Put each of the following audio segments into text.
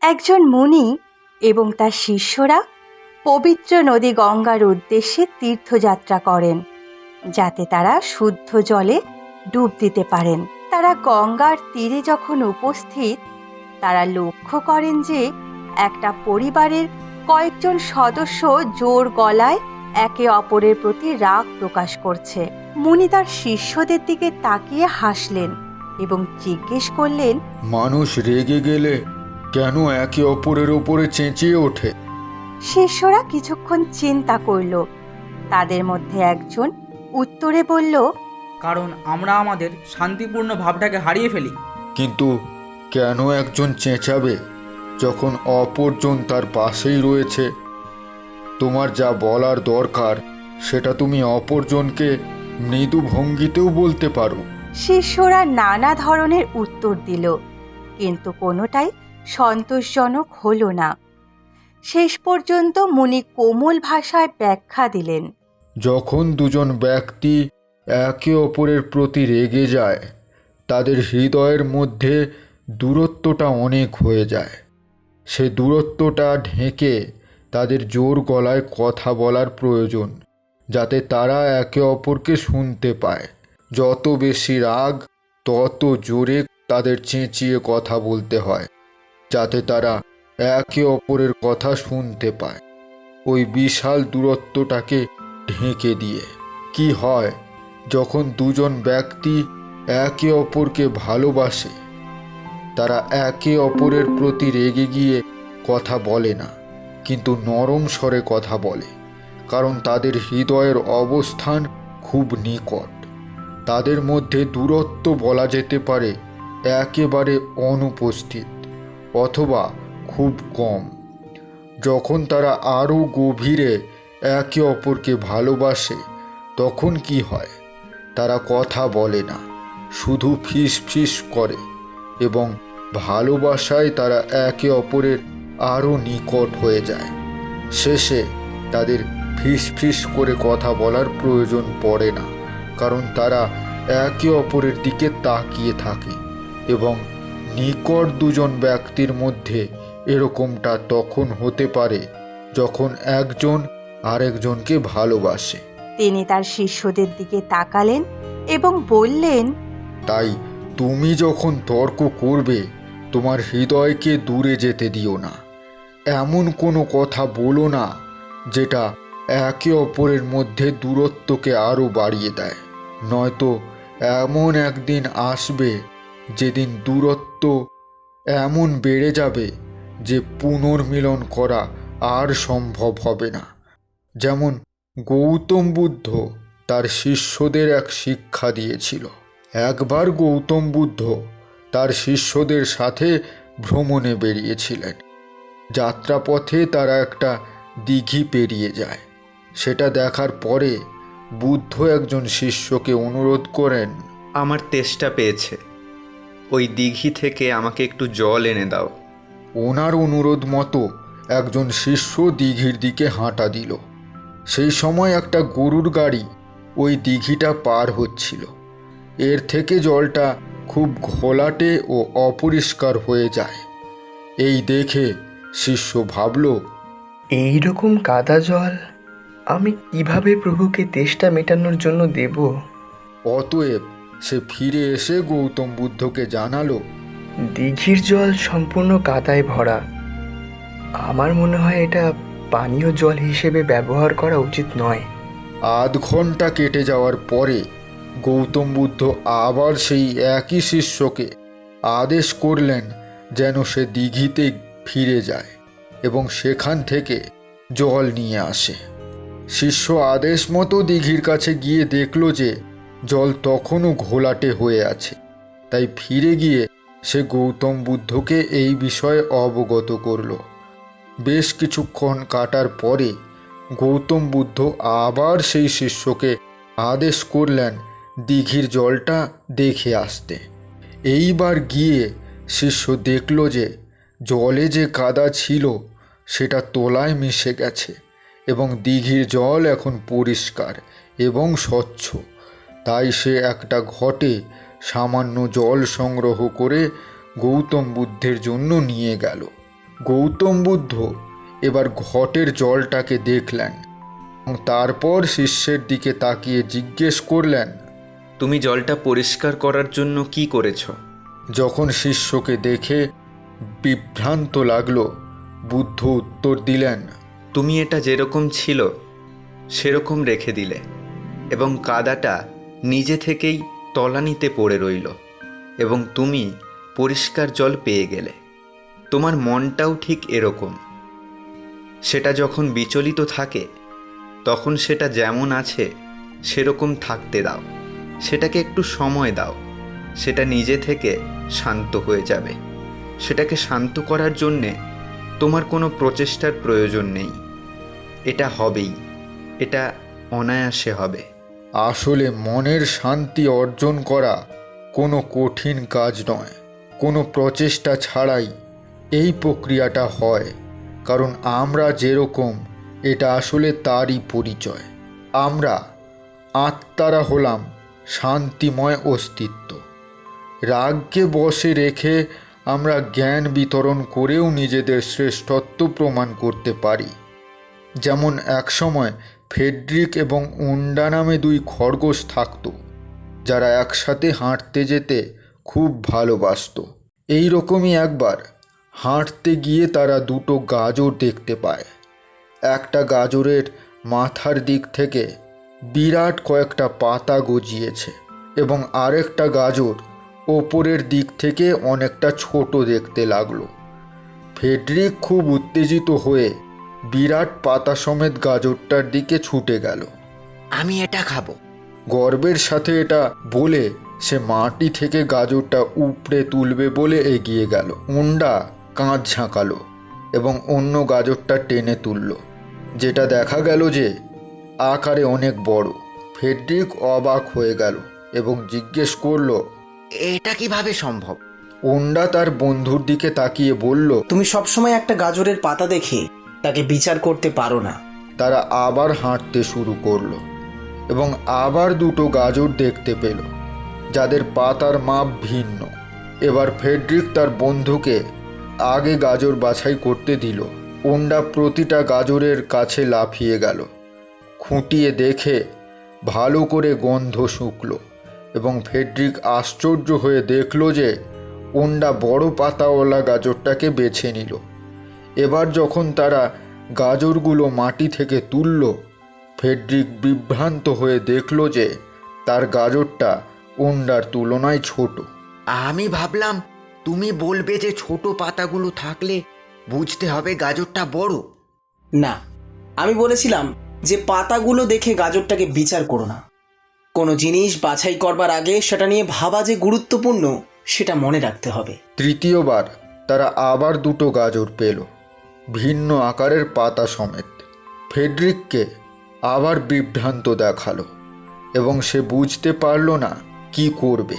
একজন মুনি এবং তার শিষ্যরা পবিত্র নদী গঙ্গার উদ্দেশ্যে তীর্থযাত্রা করেন, যাতে তারা শুদ্ধ জলে ডুব দিতে পারেন। তারা গঙ্গার তীরে যখন উপস্থিত, তারা লক্ষ্য করেন যে একটা পরিবারের কয়েকজন সদস্য জোর গলায় একে অপরের প্রতি রাগ প্রকাশ করছে। মুনি তার শিষ্যদের দিকে তাকিয়ে হাসলেন এবং জিজ্ঞেস করলেন, মানুষ রেগে গেলে কেন একে অপরের ওপরে চেঁচিয়ে ওঠে? শিষ্যরা কিছুক্ষণ চিন্তা করল। তাদের মধ্যে একজন উত্তরে বলল, কারণ আমরা আমাদের শান্তিপূর্ণ ভাবটাকে হারিয়ে ফেলি। কিন্তু কেন একজন চেঁচাবে যখন অপরজন তার পাশেই রয়েছে? তোমার যা বলার দরকার সেটা তুমি অপরজনকে মৃদু ভঙ্গিতেও বলতে পারো। শিষ্যরা নানা ধরনের উত্তর দিল, কিন্তু কোনোটাই সন্তোষজনক হলো না। শেষ পর্যন্ত মুনি কোমল ভাষায় ব্যাখ্যা দিলেন, যখন দুজন ব্যক্তি একে অপরের প্রতি রেগে যায়, তাদের হৃদয়ের মধ্যে দূরত্বটা অনেক হয়ে যায়। সে দূরত্বটা ঢেকে তাদের জোর গলায় কথা বলার প্রয়োজন, যাতে তারা একে অপরকে শুনতে পায়। যত বেশি রাগ, তত জোরে তাদের চেঁচিয়ে কথা বলতে হয়, যাতে তারা একে অপরের কথা শুনতে পায়, ওই বিশাল দূরত্বটাকে ঢেকে দিয়ে। কি হয় যখন দুজন ব্যক্তি একে অপরকে ভালোবাসে? তারা একে অপরের প্রতি রেগে গিয়ে কথা বলে না, কিন্তু নরম স্বরে কথা বলে, কারণ তাদের হৃদয়ের অবস্থান খুব নিকট। তাদের মধ্যে দূরত্ব বলা যেতে পারে একেবারে অনুপস্থিত অথবা খুব কম। যখন তারা আরও গভীরে একে অপরকে ভালোবাসে, তখন কি হয়? তারা কথা বলে না, শুধু ফিস ফিস করে, এবং ভালোবাসায় তারা একে অপরের আরও নিকট হয়ে যায়। শেষে তাদের ফিস ফিস করে কথা বলার প্রয়োজন পড়ে না, কারণ তারা একে অপরের দিকে তাকিয়ে থাকে। এবং নিকট দুজন ব্যক্তির মধ্যে এরকমটা তখন হতে পারে যখন একজন আরেকজনকে ভালোবাসে। তিনি তার শিষ্যদের দিকে তাকালেন এবং বললেন, তাই তুমি যখন তর্ক করবে, তোমার হৃদয়কে দূরে যেতে দিও না। এমন কোনো কথা বলো না যেটা একে অপরের মধ্যে দূরত্বকে আরও বাড়িয়ে দেয়। নয়তো এমন একদিন আসবে যেদিন দূরত্ব এমন বেড়ে যাবে যে পুনর্মিলন করা আর সম্ভব হবে না। যেমন গৌতম বুদ্ধ তার শিষ্যদের এক শিক্ষা দিয়েছিল। একবার গৌতম বুদ্ধ তার শিষ্যদের সাথে ভ্রমণে বেরিয়েছিলেন। যাত্রাপথে তারা একটা দিঘি পেরিয়ে যায়। সেটা দেখার পরে বুদ্ধ একজন শিষ্যকে অনুরোধ করেন, আমার তেষ্টা পেয়েছে, ওই দিঘি থেকে আমাকে একটু জল এনে দাও। ওনার অনুরোধ মতো একজন শিষ্য দিঘির দিকে হাঁটা দিল। সেই সময় একটা গরুর গাড়ি ওই দিঘিটা পার হচ্ছিল। এর থেকে জলটা খুব ঘোলাটে ও অপরিষ্কার হয়ে যায়। এই দেখে শিষ্য ভাবল, এই রকম কাদা জল আমি কিভাবে প্রভুকে তেষ্টা মেটানোর জন্য দেব? অতএব সে ফিরে এসে গৌতম বুদ্ধকে জানালো, দিঘির জল সম্পূর্ণ কাদায় ভরা। আমার মনে হয় এটা পানীয় জল হিসেবে ব্যবহার করা উচিত নয়। আধ ঘন্টা কেটে যাওয়ার পরে গৌতম বুদ্ধ আবার সেই একই শিষ্যকে আদেশ করলেন যেন সে দিঘিতে ফিরে যায় এবং সেখান থেকে জল নিয়ে আসে। শিষ্য আদেশ মতো দিঘির কাছে গিয়ে দেখল যে জল তখনও ঘোলাটে হয়ে আছে। তাই ফিরে গিয়ে সে গৌতম বুদ্ধকে এই বিষয়ে অবগত করল। বেশ কিছুক্ষণ কাটার পরে গৌতম বুদ্ধ আবার সেই শিষ্যকে আদেশ করলেন দিঘির জলটা দেখে আসতে। এইবার গিয়ে শিষ্য দেখল যে জলে যে কাদা ছিল সেটা তোলায় মিশে গেছে এবং দিঘির জল এখন পরিষ্কার এবং স্বচ্ছ। তাই সে একটা ঘটে সামান্য জল সংগ্রহ করে গৌতম বুদ্ধের জন্য নিয়ে গেল। গৌতম বুদ্ধ এবার ঘটের জলটাকে দেখলেন এবং তারপর শিষ্যের দিকে তাকিয়ে জিজ্ঞেস করলেন, তুমি জলটা পরিষ্কার করার জন্য কি করেছ? যখন শিষ্যকে দেখে বিভ্রান্ত লাগলো, বুদ্ধ উত্তর দিলেন, তুমি এটা যেরকম ছিল সেরকম রেখে দিলে এবং কাদাটা নিজে থেকেই তলানিতে পড়ে রইল এবং তুমি পরিষ্কার জল পেয়ে গেলে। তোমার মনটাও ঠিক এরকম। সেটা যখন বিচলিত থাকে তখন সেটা যেমন আছে সেরকম থাকতে দাও, সেটাকে একটু সময় দাও, সেটা নিজে থেকে শান্ত হয়ে যাবে। সেটাকে শান্ত করার জন্যে তোমার কোনো প্রচেষ্টার প্রয়োজন নেই, এটা হবেই, এটা অনায়াসে হবে। আসলে মনের শান্তি অর্জন করা কোনো কঠিন কাজ নয়। কোনো প্রচেষ্টা ছাড়াই এই প্রক্রিয়াটা হয়, কারণ আমরা যেরকম এটা আসলে তারই পরিচয়। আমরা আত্মারা হলাম শান্তিময় অস্তিত্ব। রাগকে বশে রেখে আমরা জ্ঞান বিতরণ করেও নিজেদের শ্রেষ্ঠত্ব প্রমাণ করতে পারি। যেমন একসময় ফ্রেডরিক এবং ওন্ডা নামে দুই খরগোশ থাকতো, যারা একসাথে হাঁটতে যেতে খুব ভালোবাসতো। এই রকমই একবার হাঁটতে গিয়ে তারা দুটো গাজর দেখতে পায়। একটা গাজরের মাথার দিক থেকে বিরাট কয়েকটা পাতা গজিয়েছে এবং আরেকটা গাজর ওপরের দিক থেকে অনেকটা ছোট দেখতে লাগলো। ফ্রেডরিক খুব উত্তেজিত হয়ে বিরাট পাতা সমেত গাজরটার দিকে ছুটে গেল। আমি এটা খাবো। গর্বের সাথে এটা বলে সে মাটি থেকে গাজরটা উপড়ে তুলবে বলে এগিয়ে গেল। ওন্ডা কাঁধ ঝাঁকালো এবং অন্য গাজরটা টেনে তুলল, যেটা দেখা গেল যে আকারে অনেক বড়। ফ্রেডরিক অবাক হয়ে গেল এবং জিজ্ঞেস করল, এটা কিভাবে সম্ভব? ওন্ডা তার বন্ধুর দিকে তাকিয়ে বলল, তুমি সবসময় একটা গাজরের পাতা দেখে তাকে বিচার করতে পারো না। তারা আবার হাঁটতে শুরু করলো এবং আবার দুটো গাজর দেখতে পেল, যাদের পাতার মাপ ভিন্ন। এবার ফ্রেডরিক তার বন্ধুকে আগে গাজর বাছাই করতে দিল। ওন্ডা প্রতিটা গাজরের কাছে লাফিয়ে গেল। খুঁটিয়ে দেখে ভালো করে গন্ধ শুকলো এবং ফ্রেডরিক আশ্চর্য হয়ে দেখল যে ওন্ডা বড় পাতাওয়ালা গাজরটাকে বেছে নিল। এবার যখন তারা গাজরগুলো মাটি থেকে তুলল, ফ্রেডরিক বিভ্রান্ত হয়ে দেখল যে তার গাজরটা ওন্ডার তুলনায় ছোট। আমি ভাবলাম তুমি বলবে যে ছোট পাতাগুলো থাকলে বুঝতে হবে গাজরটা বড়। না, আমি বলেছিলাম যে পাতাগুলো দেখে গাজরটাকে বিচার করো না। কোনো জিনিস বাছাই করবার আগে সেটা নিয়ে ভাবা যে গুরুত্বপূর্ণ সেটা মনে রাখতে হবে। তৃতীয়বার তারা আবার দুটো গাজর পেল, ভিন্ন আকারের পাতা সমেত। ফ্রেডরিককে আবার বিভ্রান্ত দেখালো এবং সে বুঝতে পারল না কি করবে।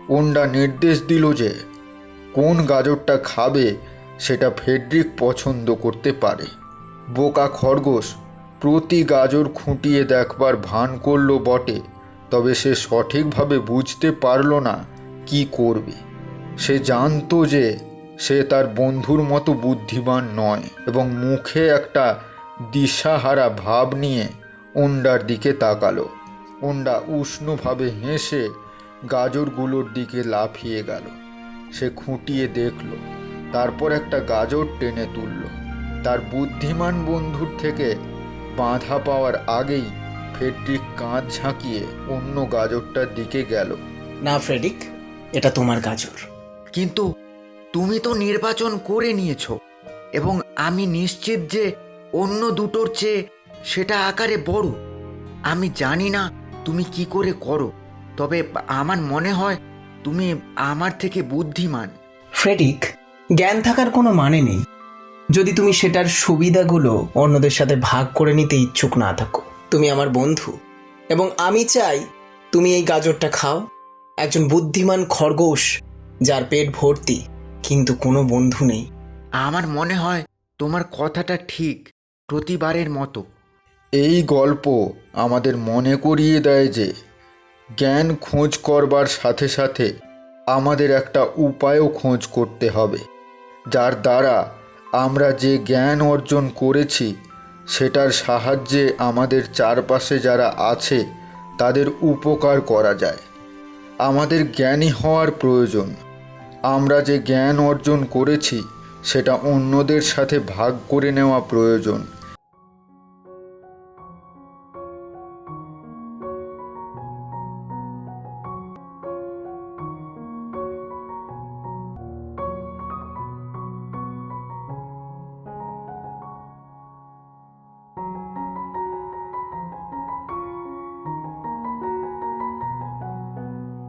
ওন্ডা নির্দেশ দিল যে কোন গাজরটা খাবে সেটা ফ্রেডরিক পছন্দ করতে পারে। বোকা খরগোশ প্রতি গাজর খুঁটিয়ে দেখবার ভান করল বটে, তবে সে সঠিকভাবে বুঝতে পারল না কি করবে। সে জানতো যে সে তার বন্ধুর মতো বুদ্ধিমান নয় এবং মুখে একটা দিশাহারা ভাব নিয়ে ওন্ডার দিকে তাকালো। ওন্ডা উষ্ণভাবে হেসে গাজরগুলোর দিকে লাফিয়ে গেল। সে খুঁটিয়ে দেখল, তারপর একটা গাজর টেনে তুলল। তার বুদ্ধিমান বন্ধুর থেকে বাধা পাওয়ার আগেই ফ্রেডরিক কাঁধ ঝাঁকিয়ে অন্য গাজরটার দিকে গেল। না ফ্রেডরিক, এটা তোমার গাজর। কিন্তু তুমি তো নির্বাচন করে নিয়েছো এবং আমি নিশ্চিত যে অন্য দুটোর চেয়ে সেটা আকারে বড়। আমি জানি না তুমি কি করে করো, তবে আমার মনে হয় তুমি আমার থেকে বুদ্ধিমান। ফ্রেডরিক, জ্ঞান থাকার কোনো মানে নেই যদি তুমি সেটার সুবিধাগুলো অন্যদের সাথে ভাগ করে নিতে ইচ্ছুক না থাকো। তুমি আমার বন্ধু এবং আমি চাই তুমি এই গাজরটা খাও। একজন বুদ্ধিমান খরগোশ যার পেট ভর্তি কিন্তু কোনো বন্ধু নেই। আমার মনে হয় তোমার কথাটা ঠিক, প্রতিবারের মতো। এই গল্প আমাদের মনে করিয়ে দেয় যে জ্ঞান খোঁজ করবার সাথে সাথে আমাদের একটা উপায়ও খোঁজ করতে হবে, যার দ্বারা আমরা যে জ্ঞান অর্জন করেছি সেটার সাহায্যে আমাদের চারপাশে যারা আছে তাদের উপকার করা যায়। আমাদের জ্ঞানী হওয়ার প্রয়োজন। আমরা যে জ্ঞান অর্জন করেছি সেটা অন্যদের সাথে ভাগ করে নেওয়া প্রয়োজন।